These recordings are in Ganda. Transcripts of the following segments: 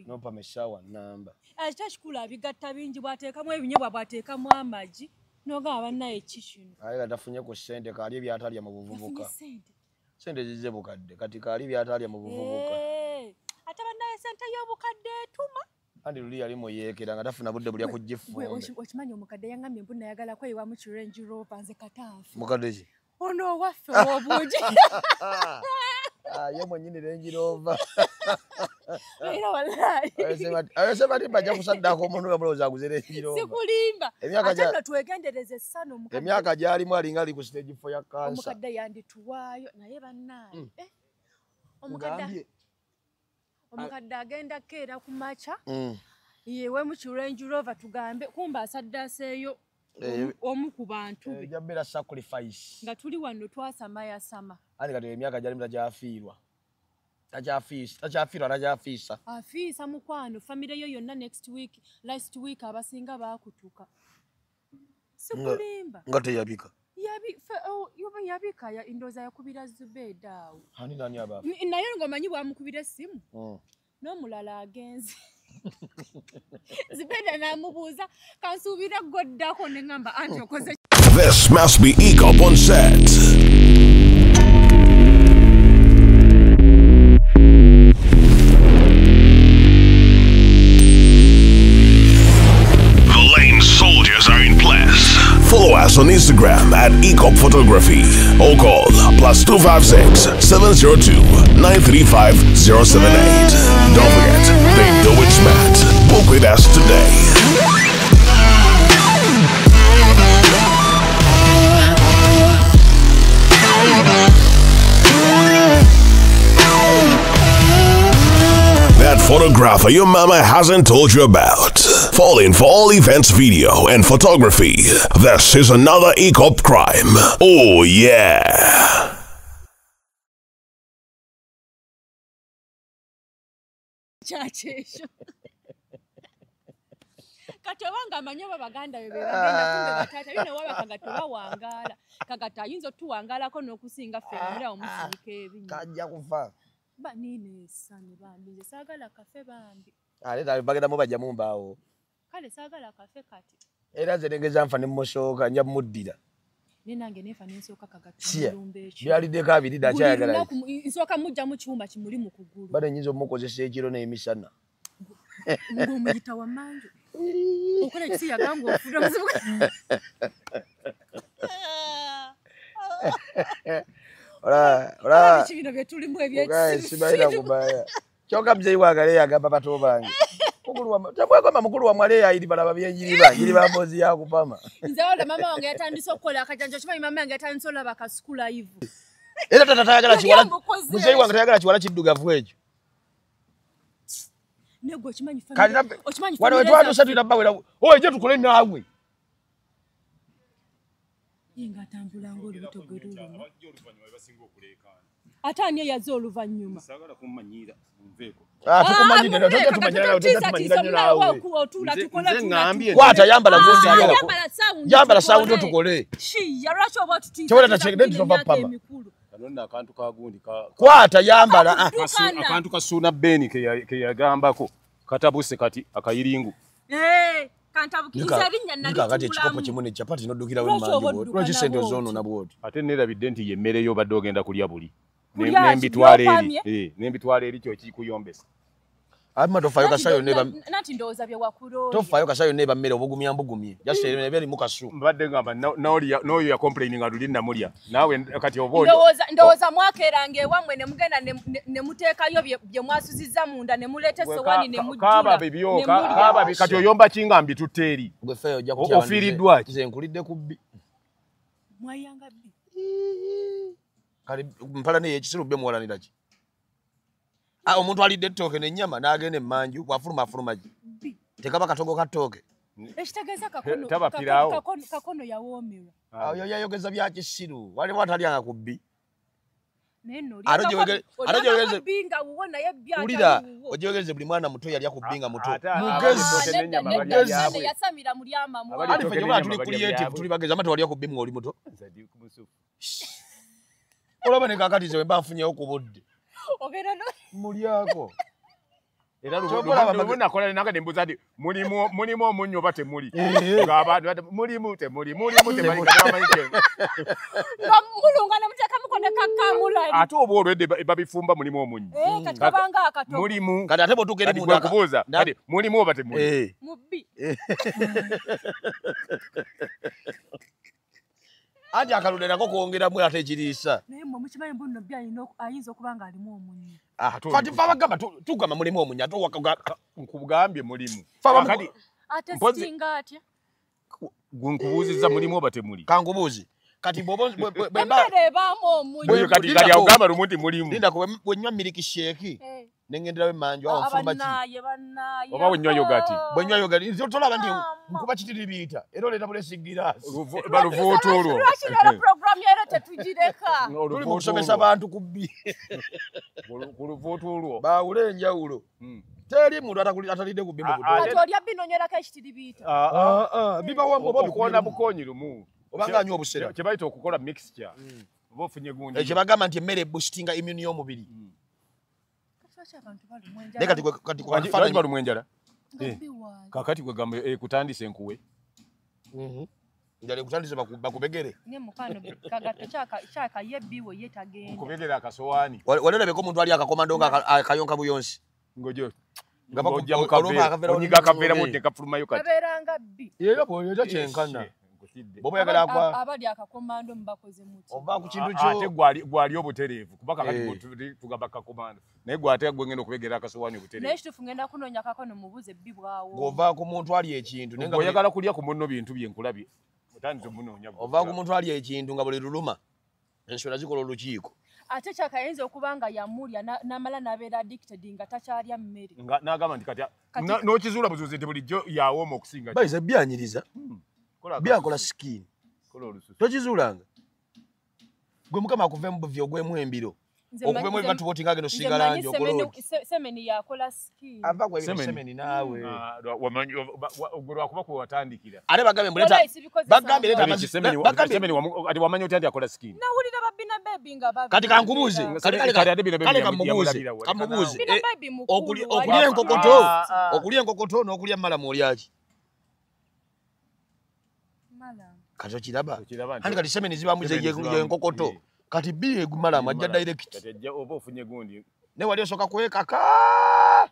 Nopa meshawa namba. Achashikula abigatta bingi bwateekamu ebinyobwa bwateekamu amagi n'ogaba naye kishino. Aye katafunye ku ssente kali byatalya mu buvubuka. Sente zize bukadde kati kali byatalya mu buvubuka. Ate bannaye sente y'obukadde etuma. Andi luli yali muyeekera nga tafuna budde bulya kujjifumbe. Okimanyi omukadde yangambye mbu nayagala kweyiwa mu Range Rover nze kataafu. Mukadde ki? Ono waffe obuugi. Ye mwennyini Range Rover. Era wallahi. Ayose bati bajja kusaddako omuntu nga mulowooza aguze Range Rover. Sikulimba. Ate nno twegendereze ssano omukadde. Emyaka gy'alimu alinga ali ku stage 4 ya kansa. Omukadde yandituwaayo naye bannaye. Omukadde agenda keera ku maca. Yewe mu Range Rover tugambe kumba asadde aseeyo omu ku bantu be. Jabbera sacrifice. Nga tuli wano twasama yasama. Ani kati emyaka gy'alimu tajaafiirwa. Tajafiisa. Afiisa mukwano family yo yonna last week abasinga baakutuka. Sikulimba. Nga teyabika. Yabika ya indoza yakubira Zubeda awo. Hani nani aba? Naye ngomanyi bwamukubira essimu. N'omulala agenze. Zubeda namubuuza kansuubira goddako ne ngamba anti okoze. This must be ECOP on set. Soldiers are in place. Follow us on Instagram at ECOP Photography or call +256 702 935 078. Don't forget, they do it smart. Book with us today. That photographer your mama hasn't told you about. Falling for all events, video, and photography. This is another ECOP crime. Oh yeah. Katewanga manyoba baganda bebe bagenda kumbe batata bino waba kagatoba wangala kagata ayinza tuwangalako n'okusinga femula omusirika ebinyo kajja kufa banine sane bambi nze saagala kafe bambi aleta bagenda mubajja mumbaawo kale saagala kafe kati era nze nengeza nfa ne mmosooka nja muddira nenange nefa nensooka kagata mulumbe ekyo byaliddeko abiri dakyayagala nsooka mujja mu kiwumba kimuli mu kugulu bade nyinza omukozesa ekiro n'emisana ng'omuyita wa manju okola ekisi yagamba ofuda muzibu ora kibino byetulimu ebyekisibayira kubaya kyokka muzeyi wange yagamba bato bange tabwegamba mukulu wa mwaleya iri balaba byenjiriba ngiri bambozi yakupama nze wala mama wange yatandise okukola akajanja kimanyi mama wange yatandise olaba akasuku live era tata tayagala kiwala muzeyi wange tayagala kiwala kiddugavu ekyo nego kimanyi okimanyi wano wetwatu satu inabawera oje tukole naawe inga tambula ngoli bitogerulu atani yazo oluvanyuma sagala kumanyira mveko tukumanyira ndoto tumanyira nawe ngambye kwata yambala gundi yo yambala sound tukole shi yarasho about tv chola tachekede tova pamba kanonna akantu ka gundi kwata yambala akantu kasuna beni ke yagambako katabuse kati akayiringu kantabukiza linya nali kati ekikopo kimune chapati nodukira we manju lwaki sente zono nabwoti ate nerabidde nti yemmere yo badde ogenda kulya buli nembitwale eri kyo kikuyombesa ama tofayo kasayo neba nati ndoza bye wakulo tofayo kasayo neba mmere obugumya mbugumye jasere nebeli mukasu mbadde ngamba no ya complaining aduli namulya nawe kati obodo ndoza mwakerange wamwe ne mugenda ne muteekayo bye mwasuziza munda ne mulete sowani ne mujjula kaba bibyo kaba kati oyomba kingambi tuteri gwe fayo ojja kutya ofiridwa kize nkulidde kubbi mwayanga bbi kali mpala ne ekisiru bbe mwalanira ki omuntu alidde ettooke n'ennyama n'agenda emmanju bwafuluma tekaba katogo katooke ekitegeeza kakono yawoomerwa oyo yayogeza bya kisiru waliwo atalyanga ku bbi ulira ogyogeze buli mwana muto yalya ku bbi nga muto tuli creative tuli bagezi ama tewalya ku bbi nga oli muto olaba ne kakati ze wemba nfunyewo ku budde mulyako Era lubuno nakola nanga nembuza ati mulimu omunyo bate muli. Ng'abantu mulimu temuli temali kabamayike. Mulunga ne muteka mukonde kakamula. Ate obo olwedde babifumba mulimu omunyo. Kati kabanga akato. Mulimu. Kati ate botugere mu ndaka. Kubuuza. Kati mulimu bate muli. Mubbi. Ati akaludde nako kwongeramu ate ekiriisa. Naye mmwe mukimanyi mbuno byalina ayinza okuba nga alimu omunyo. Kati fe abagamba tugamba mulimu omunyo ate nkugambye mulimu. Kati ate singa atya? Nkubuuzizza mulimu oba temuli. Kangubuuzi. Kati emmere ebaamu omunyo. Kati agamba lumu nti mulimu. Lindako bwenywa miliki shake nengenderawo emanju awo nfumba ki. Bannaye. Oba bwenywa yogati. Bwenywa yogati. Tolaba nti nkuba kitiribiita. Era oleeta bulesi giraasi. Baluvuuto olwo. Lwaki program yera tetugireka? Tuli mu kusomesa bantu ku bbi. Ku luvuuto olwo. Baawule enjawulo. Teri muntu atalidde ku bbi mu budde. Kati olya binonyerako ekitiribiita. Bibawamu oba okuwona bukonyi lumu. Obanga anywa obusera. Kye bayita okukola mixture. Oba ofunye gundi. Kye bagamba nti emmere boostinga immune y'omubiri. Kati balumu enjala. Kakati gwe gamba kutandise enkuwe. Njale kutandise bakubegere. Ne mukano kagato kyaka yebbiwo yetagenda. Kubegere akasowaani. Walelabeko omuntu ali akakomando nga akayonka buyonsi. Ngojo. Ngabajja onyiga akaveera mudde kafulumayo kati. Kabeeranga bbi. Yeyo bwoyo kyenkana. Bobo yagala kwa abali akakomando mbakoze muti. Ova ku kintu kyo. Ate gwali obutereevu kubaka kati tugamba kakomando. Naye gwate gwengenda okubegera akasowaani obutereevu. Naye kitufu ngenda kunonya kakono mubuze bbi bwawo. Ngova ku muntu ali ekintu nenga oyagala kulya ku munno bintu byenkulabye. Otandise munoonya. Ova ku muntu ali ekintu nga buli luluma. Ensonga zikola olukiiko. Ate kyakayinza okuba nga yamulya n'amala n'abeera addicted nga takyalya mmere. N'agamba nti kati n'okizuula buzuuzi nti bulijjo yawooma okusinga. Bayiza byanyiriza. Byakola skin. Tokizuulanga. Gwe mukama akuve mu buvyo gwemu embiro. Okuvemu ebibatu botinga geno sigala njo okolo. Semeni yakola skin. Ava gwe semeni naawe. Wamanyi ogwerwa kuba ku watandikira. Ale bagambe muleta. Bagambe leta amazzi semeni ati wamanyi otandi akola skin. Nawulira babina baby nga baby. Kati kankubuuze. Kale kamubuuze. Kamubuuze. Okulya enkokoto n'okulya malamu olyaki. Kati okiraba. Andi kati semeni ziba muje enkokoto. Kati biye gumalamu ajja direct. Kati ajja oba ofunye gundi. Ne wali osoka kwekaka.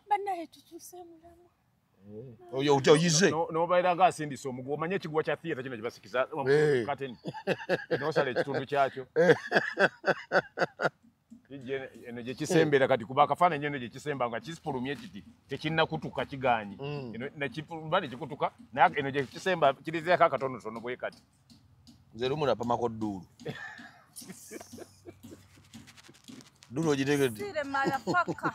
Bannaye tutuse mulamu. Oyo oyize. N'obaira nga asindisa omugu omanye ekiguwa kya theatre kino kibasikiza kateni. N'osala ekitundu kyakyo. Eno gye kisembera kati kuba akafaananyi eno gye kisemba nga kisipulumye kiti tekinnakutuka kigaanyi. Eno nekifuluma ne kikutuka naye eno gye kisemba kirizeeko akatonotono bwe kati. Nze lumu napamako dduulu. Dduulu ogitegedde. Sire malafaka.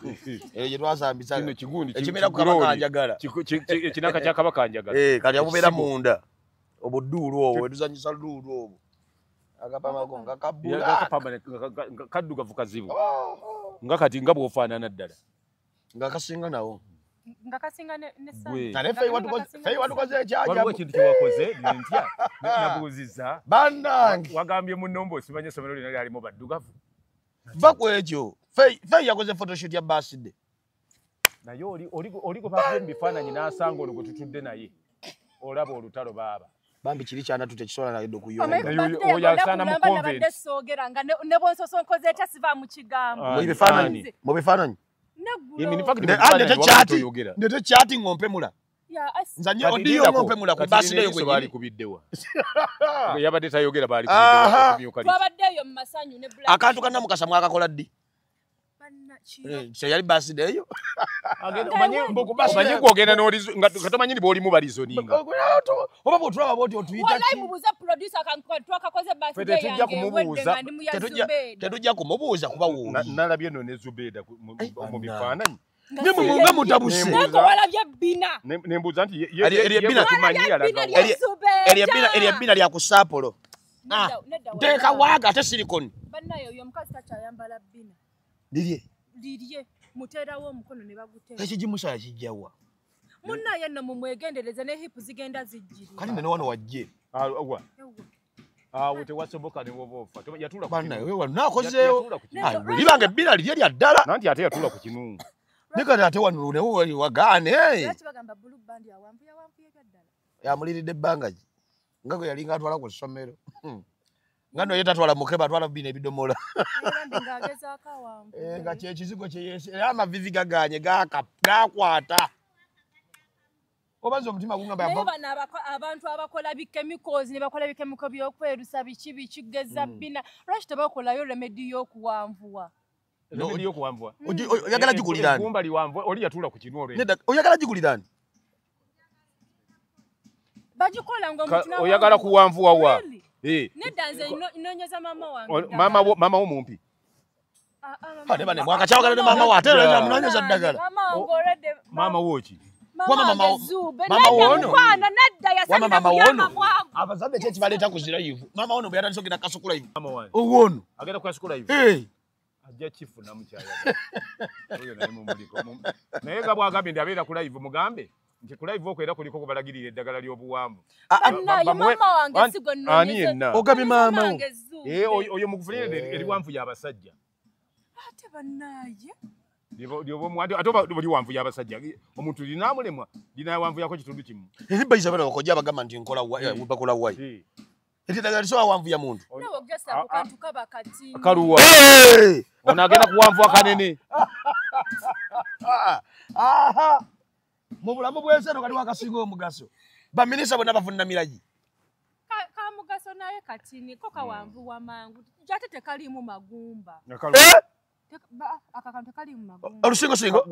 Gye twasambisa. Kino kigundi ekimera ku kabaka njagala. Ekinaka kya kabaka njagala. Kati abubeera munda. Obudduulu obwo weduzanyisa dduulu obwo. Agapamako nga kabbula. Kaddugavu kazibu. Nga kati nga bw'ofaanana ddala. Nga kasinga nawo. Nga kasinga ne sani. Kale feyi watukoze ekyajabu. Waliwo ekintu kye wakoze ntya nabuuzizza. Bannange. Wagambye munno mb'osimanye essomero lino lyalimu baddugavu. Va ku ekyo. Feyi yakoze photoshoot ya birthday. Naye oli gwe bakuba ebifaananyi n'asanga ono gwe tutudde naye. Olaba olutalo baaba. Bambi kiri kyana tute kisola na dokuyonga. Oyo asana mu convent. Nga ne bonsosonkoze etya siva mu kigambo. Mu bifaananyi. Neggulo. Ndete chati ngompe mula. Nzanye odiyo ngompe mula ku birthday yo bali kubiddewa. Yabadde tayogera bali kubiddewa kumyuka. Twabaddeyo mu masanyu ne black. Akantu kanna mukasa mwakakola ddi. Yali birthday yo. Omanyi kwogenda n'olizo nga katomanyi ni bw'olimu balizo ninga. Oba bw'otulaba bw'oti otuyita ki? Wallahi mubuuza producer twakakoze birthday yange. Tetujja kumubuuza kuba wuuli. Nalabye nno ne Zubeda mu bifaananyi. Ne mumunga mutabuse. Nako walabye bina. Nembuuza nti erye bina lya ku Sapporo. Nteeka waaga ate silikoni. Bannaye oyo omukazi takyayambala bina. Lirye muterawo omukono ne bagutera. Ekigimusa yakijjawa. Munnaye nno mumwegendereze ne hip zigenda zijjiri. Kati nne wano wajje. Awo tewasoboka ne woba ofa. Yatula ku bannaye wewe nakozeewo. Libange ebbina lirye lya ddala. Nanti ate yatula ku kinu. Nika ate wanulune wali wagane. Lwaki bagamba blue band ya wampu ebyaddala. Ya muliridde bangaji. Ngako yalinga atwala ku ssomero. Ngano yeta twala mukeba twala bine ebidomola. Ngageza akawampu. Nga kyekizigo kye yesi. Amavivi gaganye gakwata. Obanza omutima gungamba yabo. Bana abantu abakola chemicals ne bakola chemical byokwerusa bikigeza bina. Lwaki tebakolayo remedy y'okuwanvuwa. Remedy y'okuwanvuwa. Oyagala gigulira ani? Kumba liwanvuwa oli yatula ku kinwolo. Oyagala gigulira ani? Bagikola ngo mutina. Oyagala kuwanvuwa wa. Nedanze inonyeza mama wange. Mama wo mumpi. Ate bane mwaka chawagala ne mama wa tera munonyeza ddagala. Mama ngorede. Mama woki. Kwa mama wono. Kwa mama wono. Abazadde chechi baleta kuzira yivu. Mama wono buyata nsogera kasukula yivu. Mama wange. Owono. Agenda kwasukula yivu. Ajja chifu na mchaya. Oyo naye mumuliko. Naye gabwa agambye ndabeera kula yivu mugambe. Nti kula yivu okwera kuliko kubalagirira eddagala ly'obuwambu. Mama wange sigo nonyeza. Ogabi mama. Oyo muguvulire eriwanvu y'abasajja. Ate bannaye. Lyobo mwandi atoba liwanvu y'abasajja. Omuntu linamulemwa lina wanvu yako kitundu kimu. Eziba izabera okojja bagamba nti nkola bakola wayi. Eti dagala so wanvu ya muntu. Nawo gesa bukantu kaba kati. Karuwa. Ona agenda kuwanvu akanene. Aha. Mu bulamu bw'enseno kali wakasinga omugaso. Baminisa bonna bafuna miraji. Ka mugaso naye katini ko kawanvu wa mangu. Jate tekalimu magumba. Akakantu kali mu magumba. Olusingo.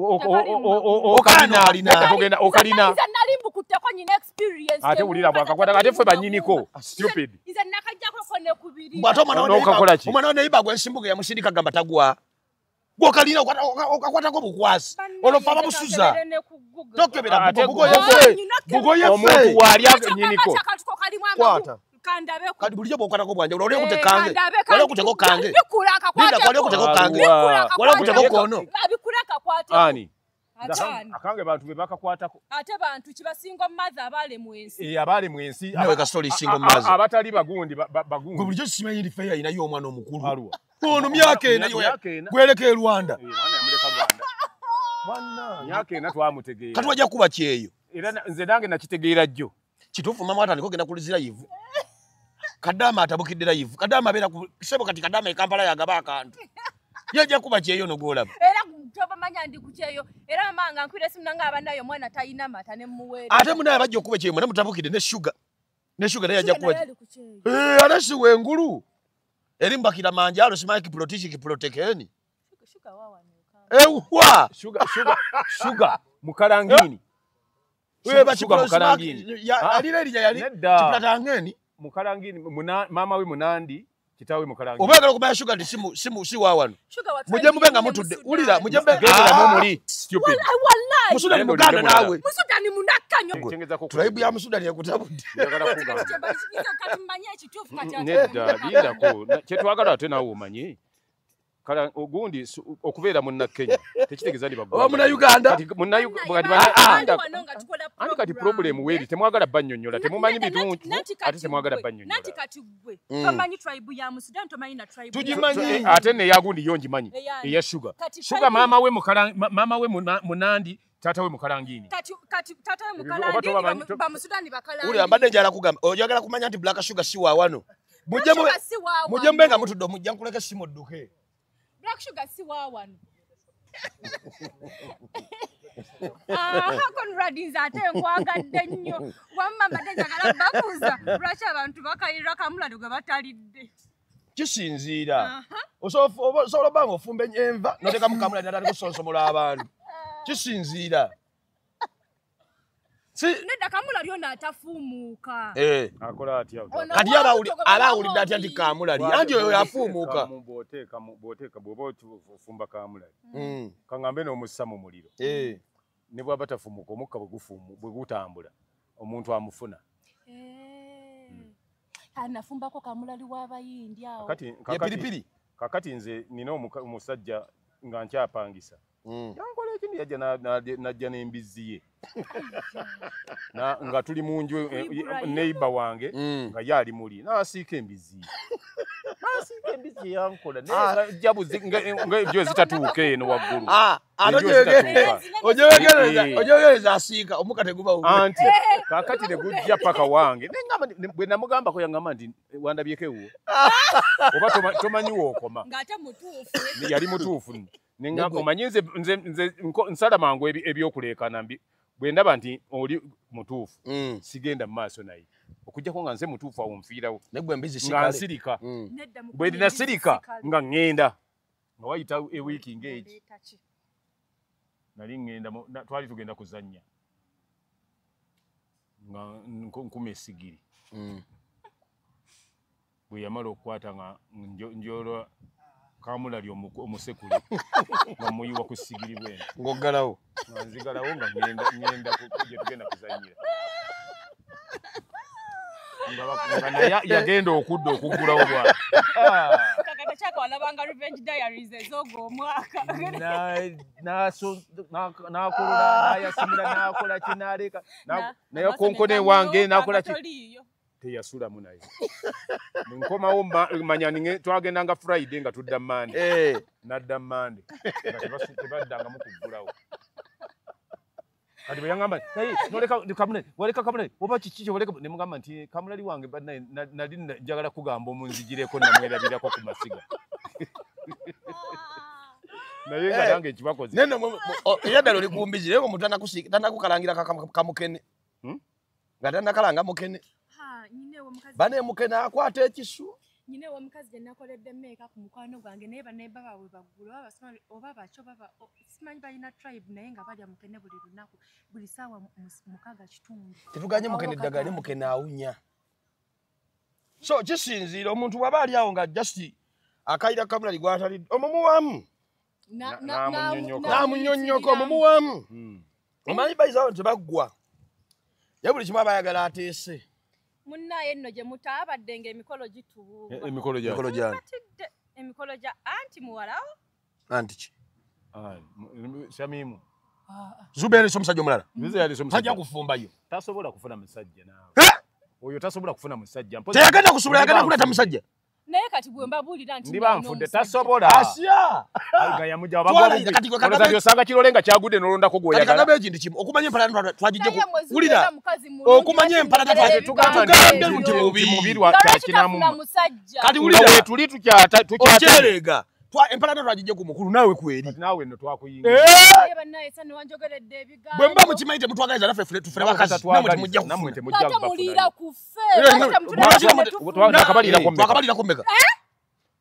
Okalina alina togenda okalina. Iza nalimbu kutako nyine experience. Ate ulira bwakakwata kate fwe banyiniko. Stupid. Iza nakajjako kone kubiri. Bwato omwana ne iba gwensimbuke yamusindika gamba tagwa. Gwokalina okakwatako bukwasi. Olofa babusuza. Tokebera bugo yefe. Omuntu walya nyiniko. Kwata. Kandabe kadi bulijjo bwokwatako bwanje olole kutekange olole kuteko kange linda kwale kuteko kange wala kuteko kono abikulaka kwate ani akange bantu be bakakwatako ate bantu kibasinga mother abale mwensi abale mwensi nawe ka story singo mazi abatali bagundi bagundi bulijjo simanyi ndi fair ina yo omwana omukulu alwa ono myake nayo gweleke Rwanda wana yamuleka Rwanda wana myake na twamutegeera kati wajja kuba kyeyo era nze nange nakitegeera jjo kitufu mama atandika genda kulizira yivu Kadama atabukidira yivu Kadama abera ku sebo kati Kadama ekampala yagaba akantu yajja kuba kyeyo no golaba era toba manya ndi kukyeyo era manga nkwire simu nanga abanayo mwana tayina mata ne muwere ate munaye bajja okuba kyeyo mwana mutabukide ne sugar yajja kuba ana siwe engulu erimbakira manjalo simaki protiki protekeni sugar wawa nyoka sugar mukalangini wewe bachuka mukalangini alile lija yali chiplatangeni mukalangini mama we munandi kitawe mukalangini obagala kubaya sugar ndi simu si wawano muje mubenga mutudde ulira muje mbenga momuli stupid wallahi musudani muganda nawe musudani munakanyo tribe ya musudani yakutabudde yagala kuga kati manye ekitufu kati nedda binda ko kyetwagala ate nawe umanyi kala ogundi okubeera munna Kenya tekitegeza ndi bagwa oba munna Uganda munna Uganda kati problem weri temwagala bannyonnyola temumanyi bituntu ate temwagala bannyonnyola nanti kati gwe tomanyi tribe ya Sudan tomanyi na tribe tujimanyi ate ne yagundi yonjimanyi eya sugar mama we munandi tata we mukalangini kati tata we mukalangini ba Sudan bakalangini uli ambadde njala kugamba oyagala kumanya nti black sugar si wawano muje mbenga mutudde mujja nkuleke simo dduke Black sugar si wawano. Conrad nzate nkwagadde nnyo. Wamma mbadde njagala bakuza. Lwaki abantu bakayirira kamula gwe batalidde. Kisinziira. Osobola banga ofumba enva noteka mukamula ddala kusonsomola abantu. Kisinziira. Nedda kamula lyona atafuumuuka. Akola atya. Kati abawulidde atya nti kamula lye anti oyo yafuumuuka. Boteeka bw'oba ofumba kamula lye. Kaŋŋambe n'omussa mu muliro. Ne bw'aba tafumuuka omukka bwe gutambula omuntu amufuna. Anafumbako kamula li w'abayindi awo. Piripiri. Kakati nze nina omusajja nga nkyapangisa. Yankola ekindi yajja najja n'embizzi ye nga tuli mu nju neighbor wange nga yali muli n'asiika embizzi ndiki yankola ne jabuzi ng'ebyo zitatuuka eno waggulu. Ojogereza asiika omukate guba uwe. Anti kakati ne gujja paka wange. Bwe namugambako yaŋŋamba nti wandabyeko ewuwo. Oba tomanyiwo okoma. Ng'ate mutuufu. Yali mutuufu. Neŋŋamba omanyi nze nsala mangu ebyokuleekana bwe ndaba nti oli mutuufu sigenda mu maaso naye. Okujjako nga nze mutuufu awo nfiirawo. Nga nsirika. Bwe nasirika nga ŋŋenda. Nga wayita ewiiki ng'egi. Nali ŋŋenda twali tugenda kuzannya. Nga nkuma essigiri. Bwe yamala okukwata nga njoolwa kamulali omusekule nga muyiwa ku ssigiri bwene. Ng'oggalawo. Nga nzigalawo nga ŋŋenda gye tugenda kuzannyira. Nga naye yagenda okudda okuggulawo bwana. Kakata kyaka walabanga Revenge Diaries ez'ogwo omwaka. N'akolola n'ayasimula n'akola ki n'aleka naye konkona ewange n'akola ki teyasulamu naye. Nkomawo manya twagendanga Friday nga tudda Monday. Nadda Monday nga tebaddangamu kuggulawo. Kati bwe yaŋŋamba waleka Kamulali oba kiki kye waleka ne mugamba nti Kamulali wange bannaye nali njagala kugamba omunzigireko namwerabirako ku masiga. Naye nga nange ekibakoze. Era ddala oli kumbizire naye omuntu tanakukalangira kamukene. Nga tanakalanga mukene. Bane mukene akwata ekisu. Nyine omukazi gye nakoledde meeka ku mukwano gwange naye banne baba we baggulu oba bakyo baba simanyi balina tribe naye nga balya mukene buli lunaku buli ssaawa mukaga kitundu. Tetuganye mukene ddagala ne mukene awunya. So kisinziira omuntu bw'aba ali awo nga just akayira Kamulali gw'atalidde omumuwamu. N'amunnyonnyoka omumuwamu. Omanyi bayisawo tebaggwa. Ye buli kimu aba ayagala ateese. Munnaye nno gye mutaabadde ng'emikolo gitubuuba. Emikolo gyani? Emikolo gya anti muwalawo. Anti ki? Shamimu. Zube yali omusajja omulala. Tajja kufumbayo. Tasobola kufuna musajja naawe. Oyo tasobola kufuna musajja. Teyagenda kusubula yagenda kuleta musajja. Naye kati bwe mbabuulira nti ndiba nfudde tasobola. Asya. Nga yamujja bagwa. Osanga kirole nga kyagudde n'olondako gw'oyagala. Kati ekintu kimu okumanya empalana twagijje kuwulira. Okumanya empalana tugambe nti mubiri kya kinamu. Kati wulira we tuli tukyata okyerega. Empalana twagijje ku mukulu naawe kweri. Naawe nno twakuyinga. Bannaye sano wanjogeredde ebigambo. Bwe mba mukimanyi temutwagaliza naffe tufere bakazi namwe temujja kufuna. Kata muliira ku ffe. Twakabalirako mmeka?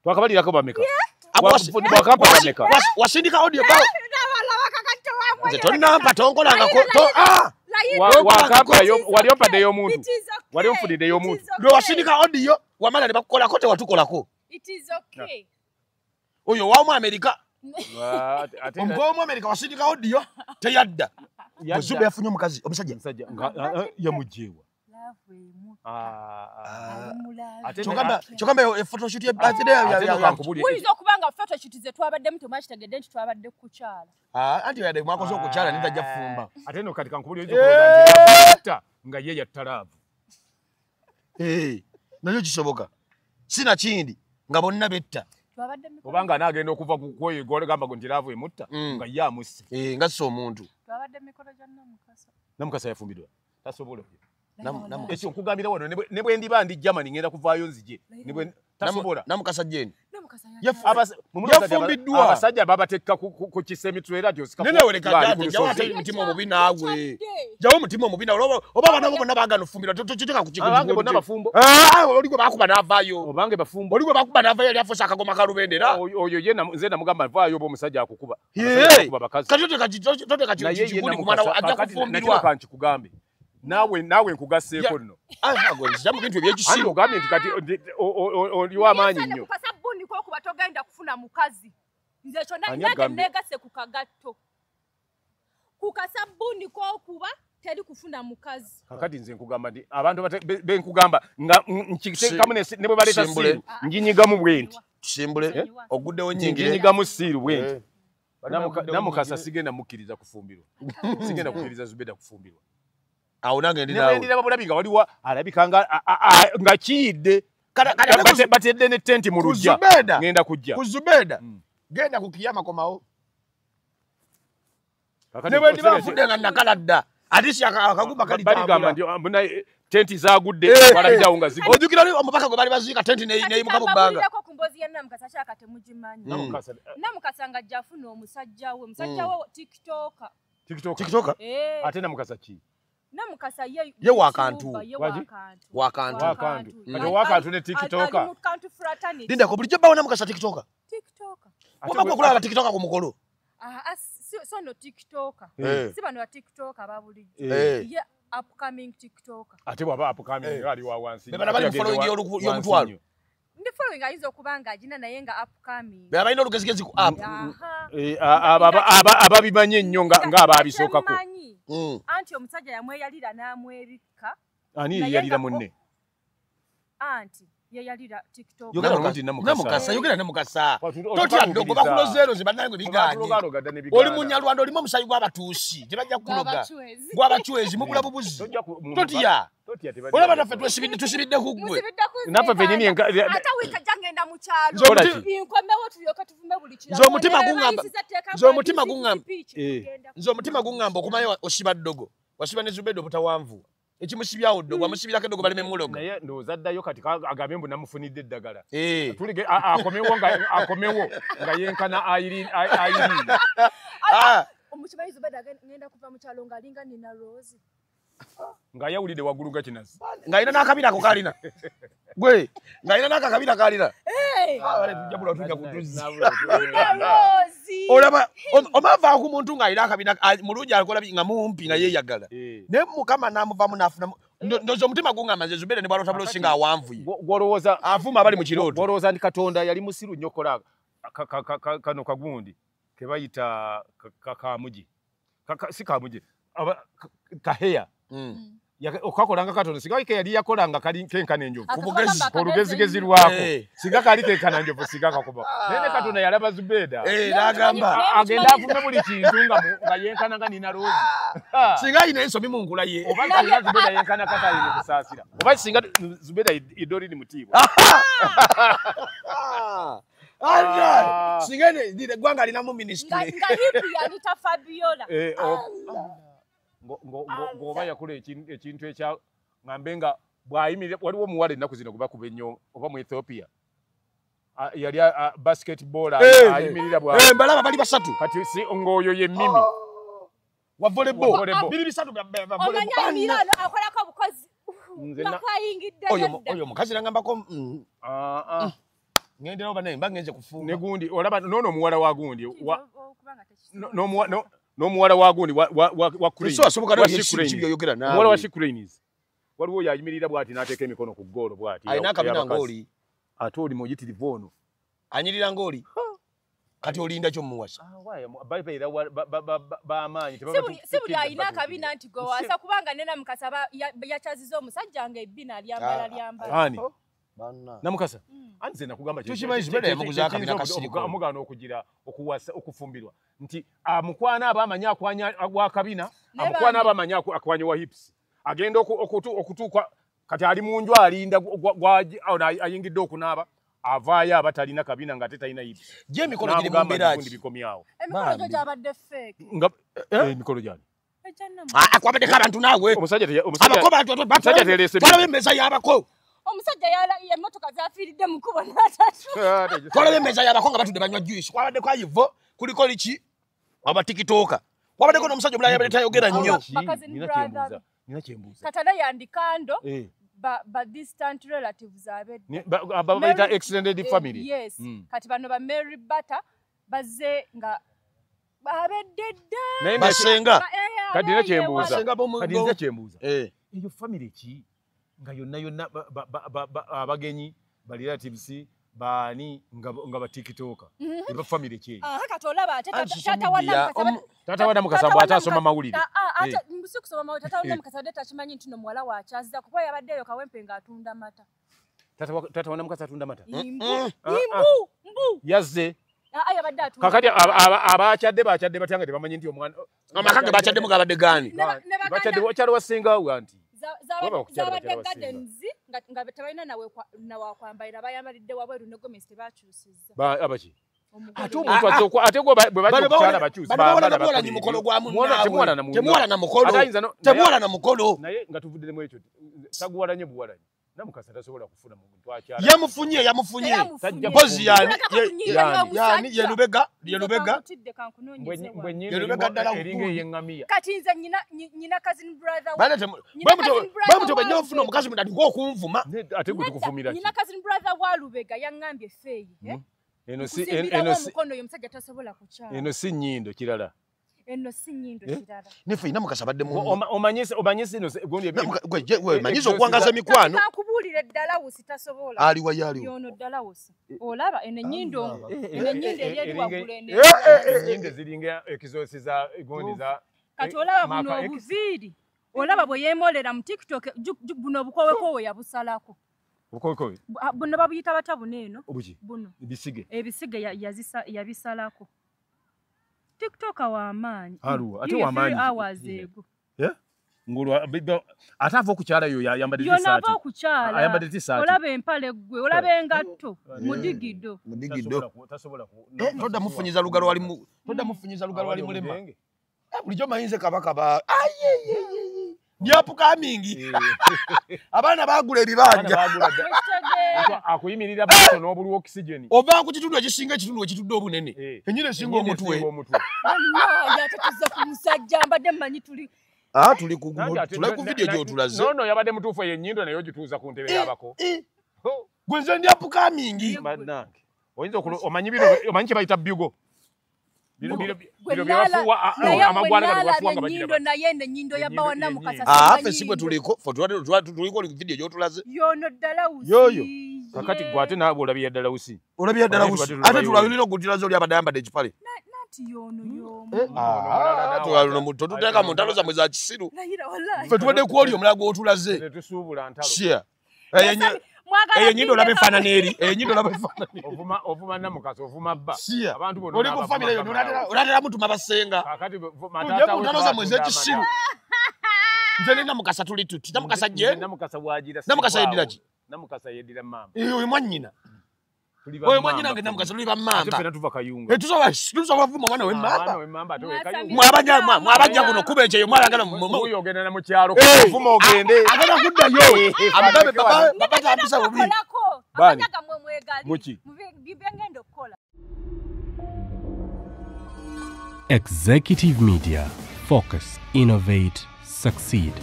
Twakabalirako bameka? Wasindika audio ba? Nze tonnampa tonkolangako. Wali ompadde y'omuntu. Wali onfudidde y'omuntu. Lwe wasindika audio wamala ne bakukolako tewatukolako. It is okay. Oyo wa mu Amerika. Omugoba wa mu Amerika wasindika audio teyadda. Zube yafunye omukazi omusajja. Yamugjeewa. Kyogamba photoshoot ya birthday Uyinza okuba nga photoshoot ze twabaddemu tebakitegedde nti twabadde kukyala. Anti yadde mwakoze okukyala nitajja fumba. Ate no kati kankubuli oyo nga ye yattalaavu. Nayo kisoboka. Sina kindi nga bonna betta. Obanga anaagenda okuva kwoyo gamba nti laavu emutta nga ye amusse. Nga si omuntu. Twabadde mikolo gya Namukasa. Namukasa yafumbidwa. Tasobola. Ekyo nkugambira wano ne bwe ndiba ndi Germany ngenda kuvaayo nzije. Tasobola. Namukasa jeni. Yafumbiddwa. Abasajja babatekka ku kisemitwe era gyosika. Nene weleka dadi jawo mutima omubi naawe. Jawo mutima omubi naawe. Oba bana bo bonna bagano fumbirwa tochiteka ku kigo. Abange bonna bafumbo. Oligwe bakuba navaayo. Obange bafumbo. Oligwe bakuba navaayo yali afosa akagoma kalubendera. Oyo ye nze namugamba vaayo bo omusajja akukuba. Kati kikuli kumwana ajja kufumbirwa. Kanti kugambe. Nawe nkugasseeko nno. Jamu bintu ebyekisiru. Ogambye nti kati oliwo amaanyi nnyo. Kasabuni kokuba togenda kufuna mukazi. Nze kyonna nage negase ku kagatto. Ku kasabuni kokuba teri kufuna mukazi. Kakati nze nkugamba ndi abantu benkugamba nga nkikisekamu ne bwe baleta siru njinyigamu bwenti. Tusimbule oguddewo nyingire. Njinyigamu siru bwenti. Namukasa sigenda mukkiriza kufumbirwa. Sigenda kukkiriza Zubeda kufumbirwa. Awo nange ndi nawe. Ndira babulabi nga waliwa alabika nga kiyidde batedde ne tenti mu lujja ngenda kujja ku Zubeda genda ku kiyama komawo ne bwe ndibafudde nga nakaladda atisi akagumba kali baligamba nti mbona tenti zagudde balajjawo nga zigudde ojukira omupaka gwe bali baziika tenti neyimuka mu bbanga ko kumbozi ya Namukasa kyaka temugimanyi Namukasa nga jafuna omusajja we TikToker ate Namukasa ki Namukasa ye wakantu ne TikToker linda ko bulijjo bawo Namukasa TikToker wabakwa kulaba TikToker ku mukolo so no TikToker siba no TikToker babulijjo ye upcoming TikToker ate baba upcoming ali wa wansi baba bali following y'omutwalo ndi following ayizo kubanga ajina naye nga upcoming baba ino lugezigezi ku app ababimanye nnyo nga ababisookako anti omusajja yamweyalira n'amwerika ani yalira munne anti yeyalira TikTok yogera Namukasa totya ndogo bakulozero zibanange biganye oli munyalwanda oli musayi gw'abatuusi tebajja kuloga gw'abachwezi mubula bubuzi totya olaba naffe tusibidde kuggwe naffe fenyini ata wika jangenda mu kyalo inkomewo tuyoka tuvume buli kiralo nzo omutima gungamba okumanya oshiba ddogo washiba ne Zubeda obutawanvu ekimusibyawo ddogo amusibirako eddogo baleme muloga naye ndowooza ddayo kati agambye mbu namufunidde eddagala tulige akomewo nga yenkana Irene omukimanyi Zubeda ngenda kuva mu kyalo ng'alinga nina Rose nga yawulidde waggulu ga kinazi ng'alina n'akabira ako kalina gwe ng'alina n'akakabira kalina tujjabula tujja kutuzi olaba omava ku muntu ng'alina akabira mulungi akola nga mumpi nga yeeyagala naye Mukama n'amuvamu n'afuna ndoza omutima gungamba nze Zubeda ne bwalota bulosinga awanvuye gwolowooza avuma abali mu kirooto gwolowooza nti Katonda yali musiru nnyo kola kano kagundi ke bayita kamugi si kamugi kaheya okakolanga Katonda singa ike yali yakolanga kali kenkana enjovu olugezigezi lwako singa kali kenkana enjovu singa kakuba nene Katonda yalaba Zubeda n'agamba agenda afume buli kintu nga yenkana nga nina Rose singa ayina ensomi mu nkula ye oba singa Zubeda yenkana Katali ne kusaasira oba singa Zubeda idoli ni mutiibwa singa ne gwanga alinamu ministry nga hipi yanita Fabiola ng'oba yakola ekintu ekya ngambe nga bw'ayimirira waliwo omuwala ennaku zino gwe bakuba ennyo oba mu Ethiopia yali basketball ayimirira mbalaba bali basatu kati si ng'oyo ye Mimi wa volleyball biri bisatu omanya Milano akolako obukozi oyo mukazi nangambako ngendera oba naye mba ngenze kufunga ne gundi olaba noono omuwala wa gundi n'omuwala wa gundi wa Shikurainis waliwo yayimirira bw'ati n'ateeka emikono ku ggoolo bw'ati alina akabina ng'oli ate oli muyitirivu ono anyirira ng'oli kati olinda ky'omuwasa b'amaanyi si buli alina akabina nti gowasa kubanga ne Namukasa yakyaziza omusajja nga ebbina lyambala Namukasa anze nakugamba tukimanyi Zubeda yamuguza akabina kasiriko amugaana okugira okuwasa okufumbirwa nti amukwana abaamanya akwanya akabina amukwana abaamanya akwanya wa hips agenda okutuuka kati ali mu nju alinda ayingidde okunaaba avaayo abatalina kabina nga ate talina hips je emikono giri mu mbiraki bikomyawo emikono gyo gyabadde fake emikono gyani akwabadde abantu naawe omusajja terese twalabe emmeza y'abako omusajja emmotoka zafiiridde mu kubo n'atatu twalabe emmeza y'abako nga batudde banywa juice kwabaddeko ayivo kuliko liki aba TikToker kwabaddeko n'omusajja omulala yabadde tayogera nnyo nina kyembuuza katana yandikando ba distant relatives abedde babayita extended family yes kati bano ba Mary Butter bazze nga babedde dda basenga kati nina kyembuuza eyo family ki nga yonna abagenyi ba relatives baani nga ba TikToker eba family ki kati olaba tata wa Namukasa bw'ate asoma mawulire mbusi kusoma mawulire tata wa Namukasa deta kimanyi nti no muwala wakyaziza kuba yabaddeyo Kawempe ng'atunda mata tata wa Namukasa atunda mata mbu yazze yabadde atunda kakati abakyadde batyanga tebamanyi nti omwana amaka ge bakyaddemu gabadde gaani bakyadde wakyali wasengawo anti zabadde gardens nga betabalina nawe kwambalira bayambalidde wabweru ne gomesi tebakyusizza. Abaki? Ate omuntu azokwa ate gwe bwe bajja kukyala bakyusa bana bala ni mukolo gwa munnawe temuwala na mukolo temuwala na mukolo naye nga tuvuddemu ekyo taguwalanye buwalanye namukasa tasobola kufuna mu muntu akyala yamufunye pozi yani yenubega yenubega ddala kati nze nyina cousin brother bwe mutobe nnyo ofuna omukazi mudati ng'okunvuma ate gwe tukuvumira nyina cousin brother wa Lubega yaŋŋambye feeyi eno si nnyindo kirala nefe ina mukasa badde mu omanyise eno gondi gwe manyise okwangaza mikwano akubulira ddala usitasobola ali wayali yono ddala usi olaba ene nnyindo eri wagula ene nnyindo ziringa ekizosiza gondi za kati olaba buno obuviiri olaba bwe yemolera mu TikTok buno obukowekowe yabusalako buno babuyita batabuno eno buno ebisige yabisalako TikTok wamaanyi ate wamaanyi ngulwa ate ava okukyala yo yayambadde t-shirt olaba empale gwe olaba engatto mudigido todda mufunyiza lugalo wali mulema bulijjo mayinze kabakaba Nyapuka mingi. Abana bagula ebibanja. Akuyimirira bato n'obulu oxygen. Oba ku kitundu ekisinga ekitundu ekitudde obunene. Enyine singa omutwe. Yatatuza ku musajja mbadde manyi tuli. Tuli ku video gyo tulaze. No yabadde mutuufu yenyindo nayo gituuza ku ntebe yabako. Gwenze nyapuka mingi. Bannange. Oyinza omanyi kye bayita bugo. Bino byafuwa amagwana gafuwa nga bagira naye nyindo yabawa namukasa fe sibwe tuliko tuliko video gyo tulaze yono Dalausi yoyo kakati gwate nabo olabiya Dalausi ate tulawulira okutirazo oli abadayambadde ekipale nati yono tuwaluno muto tuteka mu ntalo zamwe za kisiru fe tuwadde kwoli omulago otulaze tusuubula ntalo Nyindo labe fana neri ovuma namukasa ovuma bba abantu bono oli ku family yo olatera mutu mabasenga kakati matata we ntalo zamwe za kisiru nze namukasa tuli tuti namukasa je namukasa yedira mama oyo mwanyina oyo mwanyina nge namukasa tuli ba mama tufena tuva kayunga tusoba vuma mwana we mama mwabajja kuno kubenje yo mwalagala muyo ogenda na mu kyalo vuma ogende agala kuddayo amugabe baba tambisa bubi abanyaga mwemwegali muki bibengendo kola Executive Media. Focus, innovate, succeed.